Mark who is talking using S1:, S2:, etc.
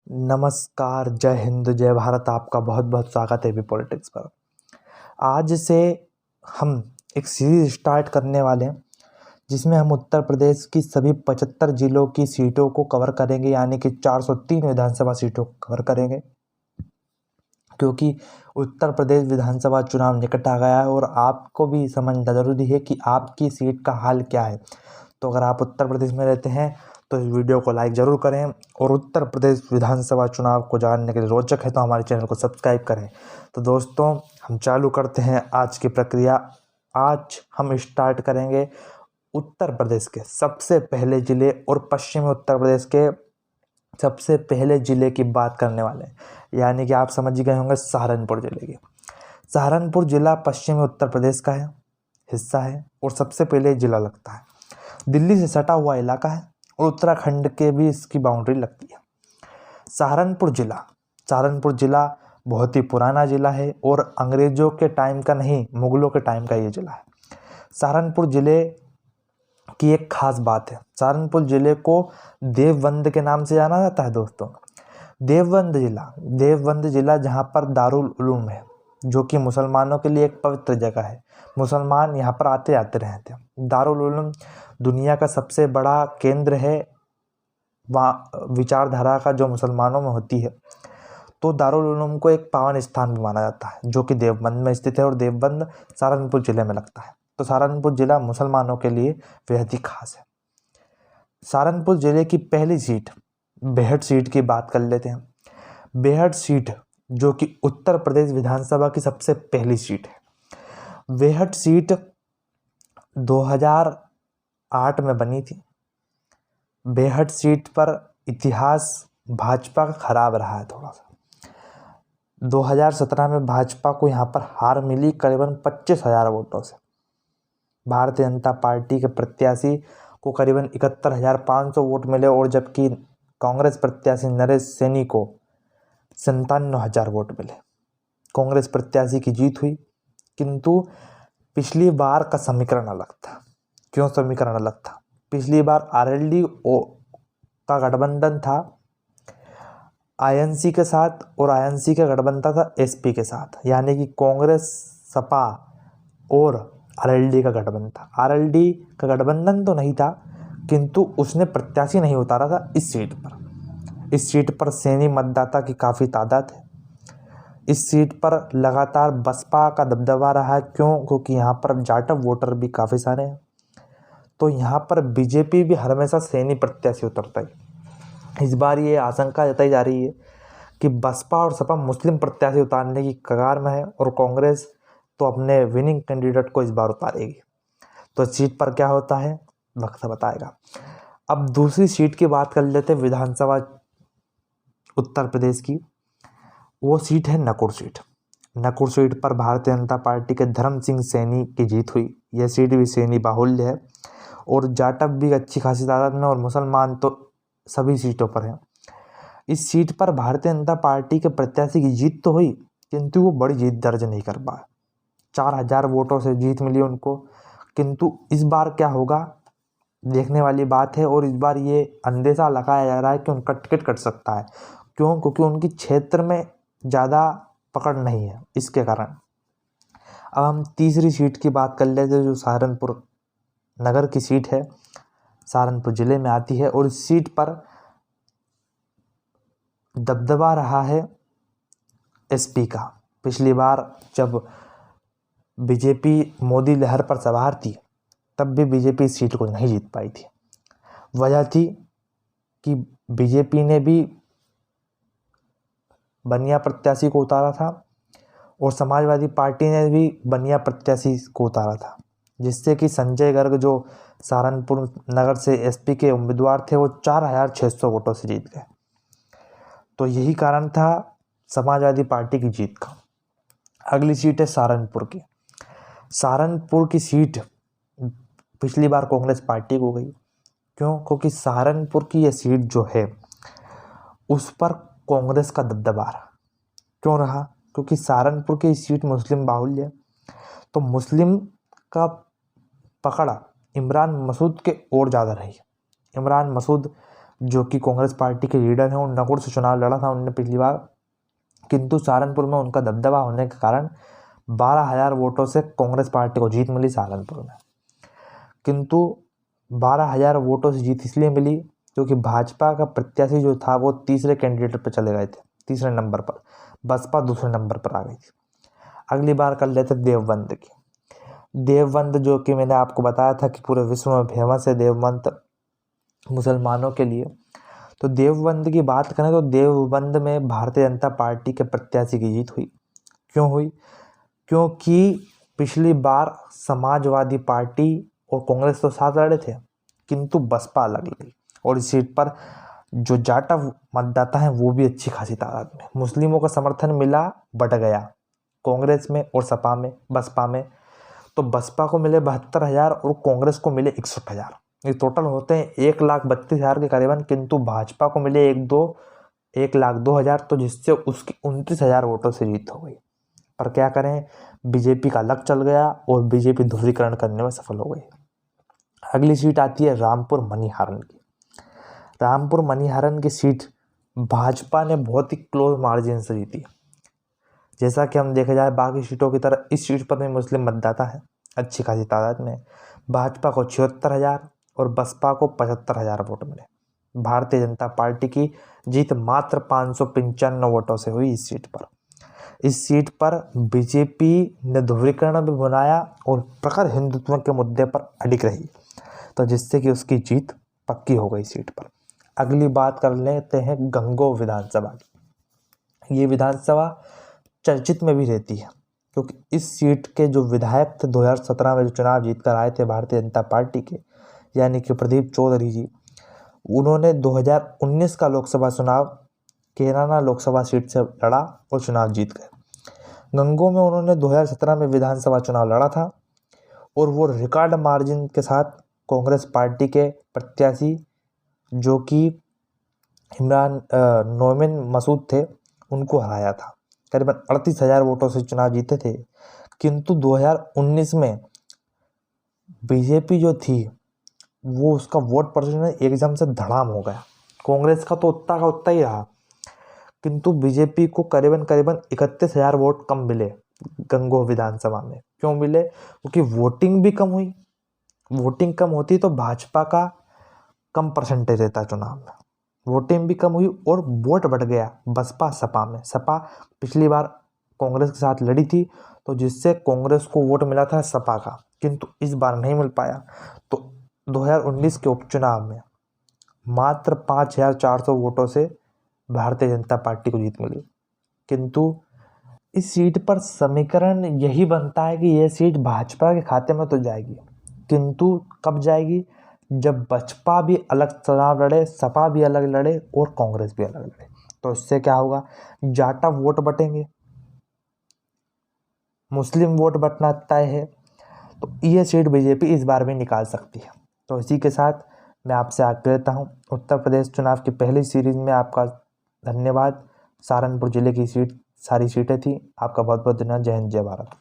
S1: नमस्कार, जय हिंद, जय भारत। आपका बहुत बहुत स्वागत है एबी पॉलिटिक्स पर। आज से हम एक सीरीज स्टार्ट करने वाले हैं जिसमें हम उत्तर प्रदेश की सभी 75 जिलों की सीटों को कवर करेंगे, यानी कि 403 विधानसभा सीटों को कवर करेंगे। क्योंकि उत्तर प्रदेश विधानसभा चुनाव निकट आ गया है और आपको भी समझना जरूरी है कि आपकी सीट का हाल क्या है। तो अगर आप उत्तर प्रदेश में रहते हैं तो इस वीडियो को लाइक ज़रूर करें और उत्तर प्रदेश विधानसभा चुनाव को जानने के लिए रोचक है तो हमारे चैनल को सब्सक्राइब करें। तो दोस्तों, हम चालू करते हैं आज की प्रक्रिया। आज हम स्टार्ट करेंगे उत्तर प्रदेश के सबसे पहले ज़िले और पश्चिमी उत्तर प्रदेश के सबसे पहले ज़िले की बात करने वाले हैं, यानी कि आप समझ गए होंगे सहारनपुर ज़िले की। सहारनपुर ज़िला पश्चिमी उत्तर प्रदेश का हिस्सा है और सबसे पहले ज़िला लगता है। दिल्ली से सटा हुआ इलाका है और उत्तराखंड के भी इसकी बाउंड्री लगती है। सहारनपुर ज़िला बहुत ही पुराना ज़िला है और अंग्रेज़ों के टाइम का नहीं, मुग़लों के टाइम का ये ज़िला है। सहारनपुर ज़िले की एक ख़ास बात है, सहारनपुर ज़िले को देवबंद के नाम से जाना जाता है। दोस्तों, देवबंद ज़िला जहाँ पर दारुल उलूम है, जो कि मुसलमानों के लिए एक पवित्र जगह है। मुसलमान यहाँ पर आते जाते रहते हैं। दारुल उलूम दुनिया का सबसे बड़ा केंद्र है वहाँ विचारधारा का, जो मुसलमानों में होती है। तो दारुल उलूम को एक पावन स्थान भी माना जाता है, जो कि देवबंद में स्थित है और देवबंद सहारनपुर ज़िले में लगता है। तो सहारनपुर ज़िला मुसलमानों के लिए बेहद ही खास है। सहारनपुर ज़िले की पहली सीट बेहट सीट की बात कर लेते हैं। बेहट सीट जो कि उत्तर प्रदेश विधानसभा की सबसे पहली सीट है। बेहट सीट 2008 में बनी थी। बेहट सीट पर इतिहास भाजपा का खराब रहा है थोड़ा सा। 2017 में भाजपा को यहाँ पर हार मिली करीबन 25,000 वोटों से। भारतीय जनता पार्टी के प्रत्याशी को करीबन 71,500 वोट मिले और जबकि कांग्रेस प्रत्याशी नरेश सैनी को 57,000 वोट मिले। कांग्रेस प्रत्याशी की जीत हुई, किंतु पिछली बार का समीकरण अलग था। क्यों समीकरण अलग था? पिछली बार आरएलडी का गठबंधन था आईएनसी के साथ और आईएनसी का गठबंधन था एसपी के साथ, यानी कि कांग्रेस, सपा और आरएलडी का गठबंधन था। आरएलडी का गठबंधन तो नहीं था, किंतु उसने प्रत्याशी नहीं उतारा था इस सीट पर। इस सीट पर सैनी मतदाता की काफ़ी तादाद है। इस सीट पर लगातार बसपा का दबदबा रहा है। क्योंकि यहाँ पर जाटव वोटर भी काफ़ी सारे हैं। तो यहाँ पर बीजेपी भी हमेशा सैनी प्रत्याशी उतरता है। इस बार ये आशंका जताई जा रही है कि बसपा और सपा मुस्लिम प्रत्याशी उतारने की कगार में है और कांग्रेस तो अपने विनिंग कैंडिडेट को इस बार उतारेगी। तो इस सीट पर क्या होता है वक्त बताएगा। अब दूसरी सीट की बात कर लेते हैं विधानसभा उत्तर प्रदेश की। वो सीट है नकुड़ सीट। नकुड़ सीट पर भारतीय जनता पार्टी के धर्म सिंह सैनी की जीत हुई। यह सीट भी सैनी बाहुल्य है और जाटव भी अच्छी खासी तादाद में और मुसलमान तो सभी सीटों पर हैं। इस सीट पर भारतीय जनता पार्टी के प्रत्याशी की जीत तो हुई, किंतु वो बड़ी जीत दर्ज नहीं कर पाए। 4,000 वोटों से जीत मिली उनको। किंतु इस बार क्या होगा देखने वाली बात है और इस बार ये अंदेशा लगाया जा रहा है कि उनका टिकट कट सकता है। क्यों? क्योंकि उनकी क्षेत्र में ज़्यादा पकड़ नहीं है, इसके कारण। अब हम तीसरी सीट की बात कर लेते हैं, जो सहारनपुर नगर की सीट है, सहारनपुर ज़िले में आती है और इस सीट पर दबदबा रहा है एसपी का। पिछली बार जब बीजेपी मोदी लहर पर सवार थी तब भी बीजेपी इस सीट को नहीं जीत पाई थी। वजह थी कि बीजेपी ने भी बनिया प्रत्याशी को उतारा था और समाजवादी पार्टी ने भी बनिया प्रत्याशी को उतारा था, जिससे कि संजय गर्ग जो सहारनपुर नगर से एसपी के उम्मीदवार थे वो 4,600 वोटों से जीत गए। तो यही कारण था समाजवादी पार्टी की जीत का। अगली सीट है सहारनपुर की। सहारनपुर की सीट पिछली बार कांग्रेस पार्टी को गई। क्यों? क्योंकि सहारनपुर की यह सीट जो है उस पर कांग्रेस का दबदबा रहा। क्यों रहा? क्योंकि सहारनपुर की सीट मुस्लिम बाहुल्य है, तो मुस्लिम का पकड़ इमरान मसूद के और ज़्यादा रही। इमरान मसूद जो कि कांग्रेस पार्टी के लीडर हैं, नकुल से चुनाव लड़ा था उन्होंने पिछली बार, किंतु सहारनपुर में उनका दबदबा होने के कारण 12,000 वोटों से कांग्रेस पार्टी को जीत मिली सहारनपुर में। किंतु 12,000 वोटों से जीत इसलिए मिली क्योंकि भाजपा का प्रत्याशी जो था वो तीसरे कैंडिडेट पर चले गए थे, तीसरे नंबर पर, बसपा दूसरे नंबर पर आ गई थी। अगली बार कर लेते देवबंद की। देवबंद जो कि मैंने आपको बताया था कि पूरे विश्व में फेमस है देवबंद मुसलमानों के लिए। तो देवबंद की बात करें तो देवबंद में भारतीय जनता पार्टी के प्रत्याशी की जीत हुई। क्यों हुई? क्योंकि पिछली बार समाजवादी पार्टी और कांग्रेस तो साथ लड़े थे, किंतु बसपा अलग लड़ी और इस सीट पर जो जाटा मतदाता हैं वो भी अच्छी खासी तादाद में, मुस्लिमों का समर्थन मिला, बट गया कांग्रेस में और सपा में, बसपा में। तो बसपा को मिले 72,000 और कांग्रेस को मिले 61,000। ये टोटल होते हैं 1,32,000 के करीबन, किंतु भाजपा को मिले 1,02,000, तो जिससे उसकी 29,000 वोटों से जीत हो गई। पर क्या करें, बीजेपी का लक चल गया और बीजेपी ध्रुवीकरण करने में सफल हो गई। अगली सीट आती है रामपुर मनीहारन की। रामपुर मनीहारन की सीट भाजपा ने बहुत ही क्लोज मार्जिन से जीती। जैसा कि हम देखा जाए बाकी सीटों की तरह इस सीट पर भी मुस्लिम मतदाता है अच्छी खासी तादाद में। भाजपा को 76,000 और बसपा को 75,000 वोट मिले। भारतीय जनता पार्टी की जीत मात्र 595 वोटों से हुई इस सीट पर। इस सीट पर बीजेपी ने ध्रुवीकरण भी बनाया और प्रखर हिंदुत्व के मुद्दे पर अडिग रही, तो जिससे कि उसकी जीत पक्की हो गई सीट पर। अगली बात कर लेते हैं गंगोह विधानसभा की। ये विधानसभा चर्चित में भी रहती है क्योंकि इस सीट के जो विधायक थे 2017 में जो चुनाव जीत कर आए थे भारतीय जनता पार्टी के, यानी कि प्रदीप चौधरी जी, उन्होंने 2019 का लोकसभा चुनाव कैराना लोकसभा सीट से लड़ा और चुनाव जीत गए। गंगोह में उन्होंने 2017 में विधानसभा चुनाव लड़ा था और वो रिकॉर्ड मार्जिन के साथ कांग्रेस पार्टी के प्रत्याशी जो कि नोमिन मसूद थे उनको हराया था। करीबन 38,000 वोटों से चुनाव जीते थे। किंतु 2019 में बीजेपी जो थी वो उसका वोट परसेंटेज एकदम से धड़ाम हो गया। कांग्रेस का तो उतना का उतना ही रहा, किंतु बीजेपी को करीबन 31,000 वोट कम मिले गंगोह विधानसभा में। क्यों मिले? क्योंकि वोटिंग भी कम हुई। वोटिंग कम होती तो भाजपा का कम परसेंटेज रहता चुनाव में। वोटिंग भी कम हुई और वोट बढ़ गया बसपा सपा में। सपा पिछली बार कांग्रेस के साथ लड़ी थी, तो जिससे कांग्रेस को वोट मिला था सपा का, किंतु इस बार नहीं मिल पाया। तो 2019 के उपचुनाव में मात्र 5,400 वोटों से भारतीय जनता पार्टी को जीत मिली। किंतु इस सीट पर समीकरण यही बनता है कि यह सीट भाजपा के खाते में तो जाएगी, किंतु कब जाएगी? जब बसपा भी अलग चुनाव लड़े, सपा भी अलग लड़े और कांग्रेस भी अलग लड़े। तो इससे क्या होगा? जाटा वोट बटेंगे, मुस्लिम वोट बटना तय है। तो ये सीट बीजेपी इस बार भी निकाल सकती है। तो इसी के साथ मैं आपसे आग्रह लेता हूँ, उत्तर प्रदेश चुनाव की पहली सीरीज में आपका धन्यवाद। सहारनपुर जिले की सारी सीटें थी। आपका बहुत बहुत धन्यवाद। जय हिंद, जय भारत।